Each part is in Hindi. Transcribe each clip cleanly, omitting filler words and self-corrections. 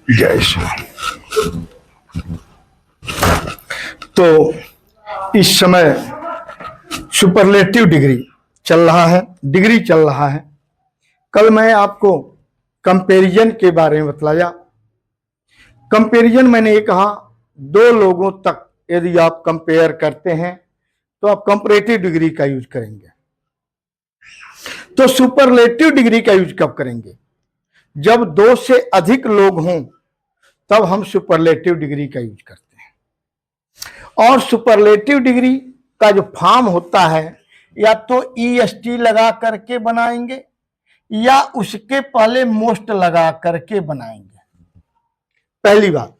जय श्री राम। तो इस समय सुपरलेटिव डिग्री चल रहा है, डिग्री चल रहा है। कल मैं आपको कंपैरिजन के बारे में बतलाया। कंपैरिजन मैंने ये कहा, दो लोगों तक यदि आप कंपेयर करते हैं तो आप कंपैरेटिव डिग्री का यूज करेंगे। तो सुपरलेटिव डिग्री का यूज कब करेंगे? जब दो से अधिक लोग हों तब हम सुपरलेटिव डिग्री का यूज करते हैं। और सुपरलेटिव डिग्री का जो फॉर्म होता है, या तो EST लगा करके बनाएंगे या उसके पहले मोस्ट लगा करके बनाएंगे, पहली बात।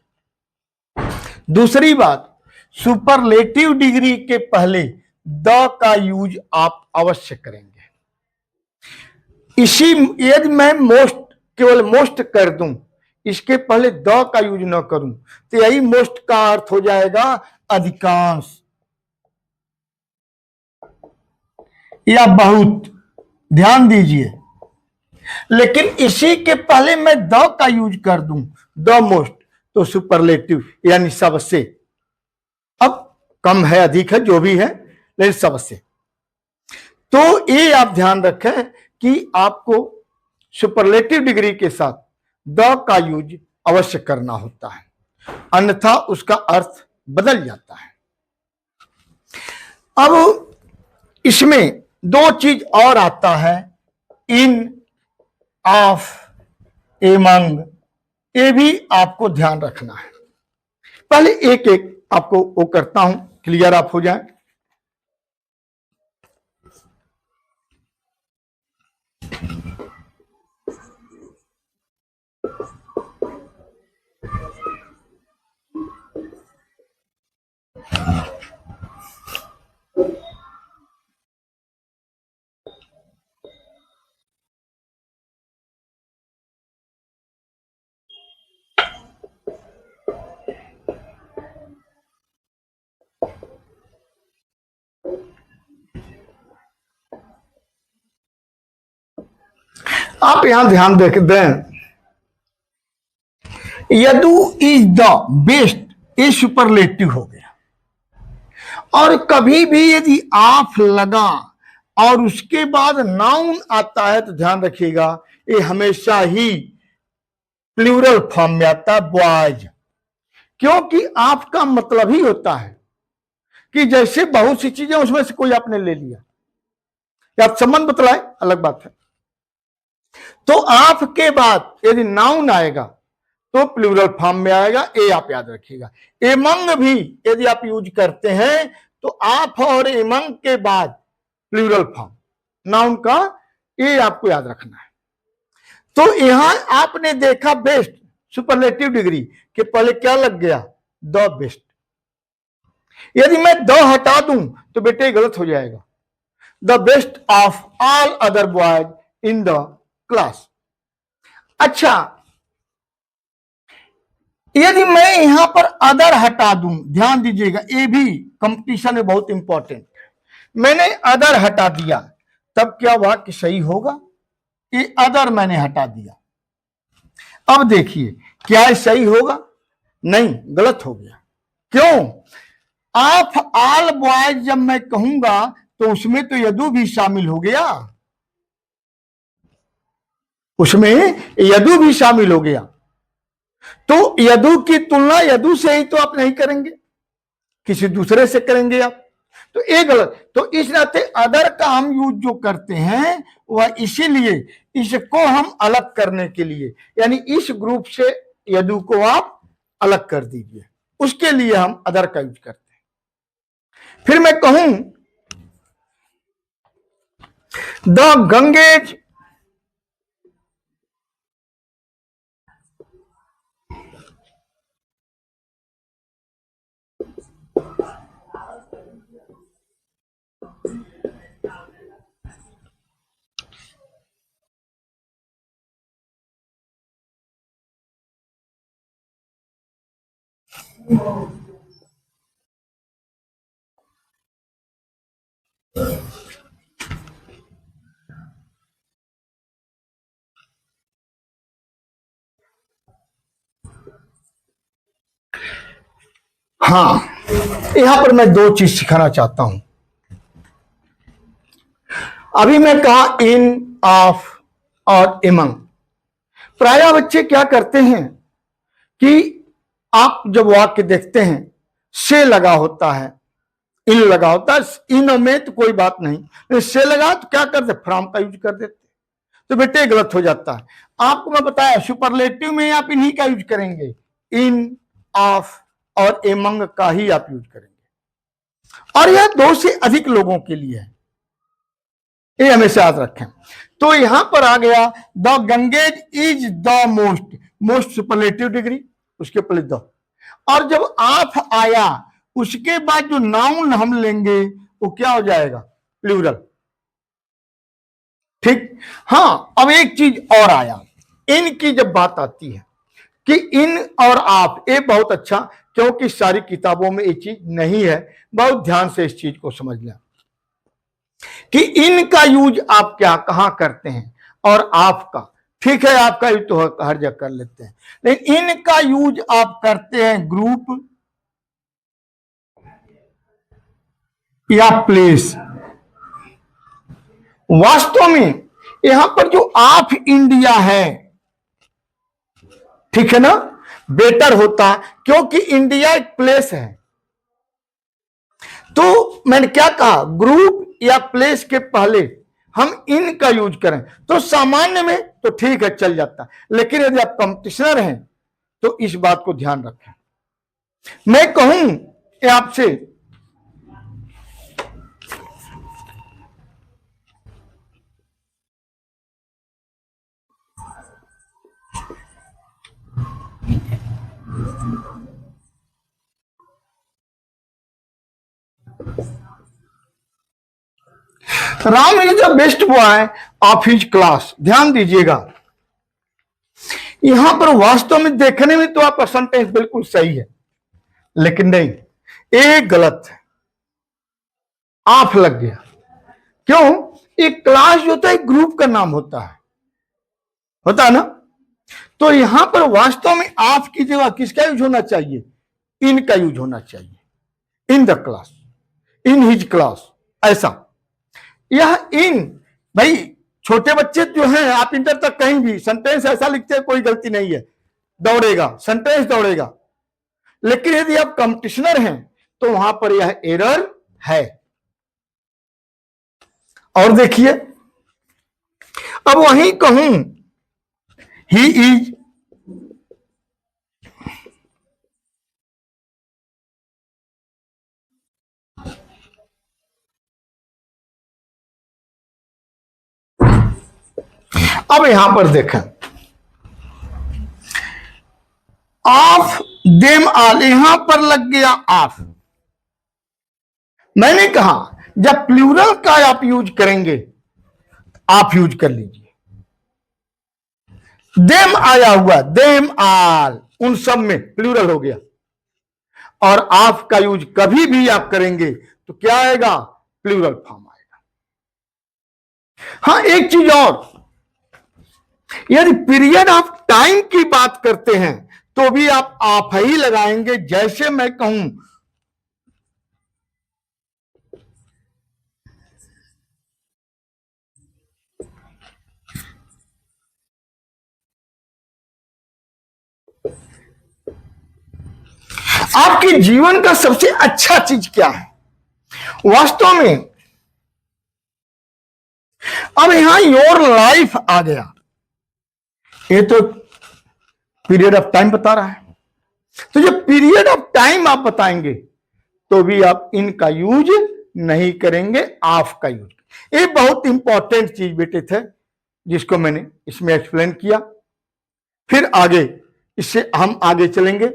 दूसरी बात, सुपरलेटिव डिग्री के पहले द का यूज आप अवश्य करेंगे। इसी यदि मैं मोस्ट, केवल मोस्ट कर दूं, इसके पहले द का यूज न करूं, तो यही मोस्ट का अर्थ हो जाएगा अधिकांश या बहुत। ध्यान दीजिए, लेकिन इसी के पहले मैं द का यूज कर दूं, द मोस्ट, तो सुपरलेटिव यानी सबसे। अब कम है अधिक है जो भी है, लेकिन सबसे। तो ये आप ध्यान रखें कि आपको सुपरलेटिव डिग्री के साथ द का यूज अवश्य करना होता है, अन्यथा उसका अर्थ बदल जाता है। अब इसमें दो चीज और आता है, इन, ऑफ, एमंग, ये भी आपको ध्यान रखना है। पहले एक एक आपको वो करता हूं, क्लियर आप हो जाए। आप यहां ध्यान दें, यदु इज द बेस्ट, ये सुपरलेटिव हो गया। और कभी भी यदि आप लगा और उसके बाद नाउन आता है तो ध्यान रखिएगा, ये हमेशा ही प्लूरल फॉर्म में आता है, बॉयज। क्योंकि आपका मतलब ही होता है कि जैसे बहुत सी चीजें उसमें से कोई आपने ले लिया, या आप संबंध बतलाए, अलग बात है। तो आपके बाद यदि नाउन आएगा तो प्लूरल फॉर्म में आएगा, ये आप याद रखिएगा। एमंग भी यदि आप यूज करते हैं तो आप और एमंग के बाद प्लूरल फॉर्म नाउन का, ये आपको याद रखना है। तो यहां आपने देखा बेस्ट, सुपरलेटिव डिग्री के पहले क्या लग गया? The best. यदि मैं द हटा दूं तो बेटे गलत हो जाएगा। The best of all other boys in the class. अच्छा, यदि मैं यहां पर अदर हटा दूं, ध्यान दीजिएगा, ये भी कंपटीशन में बहुत इंपॉर्टेंट। मैंने अदर हटा दिया, तब क्या वाक्य सही होगा? ये अदर मैंने हटा दिया। अब देखिए, क्या ये सही होगा? नहीं, गलत हो गया। क्यों? ऑफ ऑल बॉयज जब मैं कहूंगा तो उसमें तो यदु भी शामिल हो गया, उसमें यदु भी शामिल हो गया। तो यदु की तुलना यदु से ही तो आप नहीं करेंगे, किसी दूसरे से करेंगे आप, तो ये गलत। तो इस नाते अदर का हम यूज जो करते हैं वह इसीलिए, इसको हम अलग करने के लिए, यानी इस ग्रुप से यदु को आप अलग कर दीजिए, उसके लिए हम अदर का यूज करते हैं। फिर मैं कहूं द गंगेज हाँ, यहां पर मैं दो चीज सिखाना चाहता हूं। अभी मैं कहा इन, ऑफ और एमंग। प्रायः बच्चे क्या करते हैं कि आप जब वाक्य देखते हैं से लगा होता है, इन लगा होता है, इन में तो कोई बात नहीं, से लगा तो क्या करते, फ्रॉम का यूज कर देते, तो बेटे गलत हो जाता है। आपको मैं बताया सुपरलेटिव में आप इन्हीं का यूज करेंगे, इन, ऑफ और एमंग का ही आप यूज करेंगे, और यह दो से अधिक लोगों के लिए है, ये हमेशा याद रखें। तो यहां पर आ गया the Ganges is the most, most superlative degree, उसके पहले द, और जब ऑफ आया उसके बाद जो नाउन हम लेंगे वो क्या हो जाएगा, प्लूरल। ठीक, हाँ। अब एक चीज और आया, इन की जब बात आती है कि इन और आप, ये बहुत अच्छा, क्योंकि सारी किताबों में ये चीज नहीं है, बहुत ध्यान से इस चीज को समझ लें कि इन का यूज आप क्या कहां करते हैं, और आपका, ठीक है आपका यूज तो हर जगह कर लेते हैं, लेकिन इन का यूज आप करते हैं ग्रुप या प्लेस। वास्तव में यहां पर जो ऑफ इंडिया है, ठीक है ना, बेटर होता, क्योंकि इंडिया एक प्लेस है। तो मैंने क्या कहा, ग्रुप या प्लेस के पहले हम इन का यूज करें तो सामान्य में तो ठीक है, चल जाता, लेकिन यदि आप कंपटीशनर हैं तो इस बात को ध्यान रखें। मैं कहूं आपसे, Ram is the best boy of his class. ध्यान दीजिएगा, यहां पर वास्तव में देखने में तो आपका सेंटेंस बिल्कुल सही है, लेकिन नहीं, एक गलत है, ऑफ लग गया। क्यों, एक क्लास जो होता है ग्रुप का नाम होता है ना। तो यहां पर वास्तव में ऑफ की जगह किसका यूज होना चाहिए, इन का यूज होना चाहिए, in the class, in his class, ऐसा। यह इन, भाई छोटे बच्चे जो हैं, आप इंटर तक कहीं भी सेंटेंस ऐसा लिखते हैं कोई गलती नहीं है, दौड़ेगा, सेंटेंस दौड़ेगा। लेकिन यदि आप कंपटीशनर हैं तो वहां पर यह एरर है। और देखिए, अब वहीं कहूं ही इज, अब यहां पर देखें, ऑफ देम ऑल, यहां पर लग गया ऑफ। मैंने कहा जब प्लूरल का आप यूज करेंगे, आप यूज कर लीजिए, देम आया हुआ, देम ऑल, उन सब में प्लूरल हो गया, और ऑफ का यूज कभी भी आप करेंगे तो क्या आएगा, प्लूरल फॉर्म आएगा। हाँ, एक चीज और, यदि पीरियड ऑफ टाइम की बात करते हैं तो भी आप ही लगाएंगे। जैसे मैं कहूं आपके जीवन का सबसे अच्छा चीज क्या है, वास्तव में अब यहां योर लाइफ आ गया, ये तो पीरियड ऑफ टाइम बता रहा है। तो जब पीरियड ऑफ टाइम आप बताएंगे तो भी आप इनका यूज नहीं करेंगे, ऑफ का यूज। ये बहुत इंपॉर्टेंट चीज बेटे थे जिसको मैंने इसमें एक्सप्लेन किया। फिर आगे इससे हम आगे चलेंगे,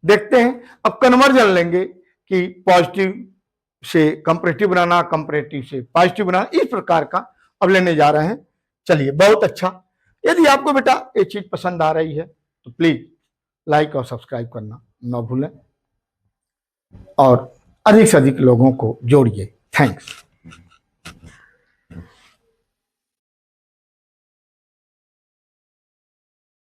देखते हैं। अब कन्वर्जन लेंगे कि पॉजिटिव से कंपैरेटिव बनाना, कंपैरेटिव से पॉजिटिव बनाना, इस प्रकार का अब लेने जा रहे हैं। चलिए, बहुत अच्छा। यदि आपको बेटा ये चीज पसंद आ रही है तो प्लीज लाइक और सब्सक्राइब करना ना भूलें, और अधिक से अधिक लोगों को जोड़िए। थैंक्स।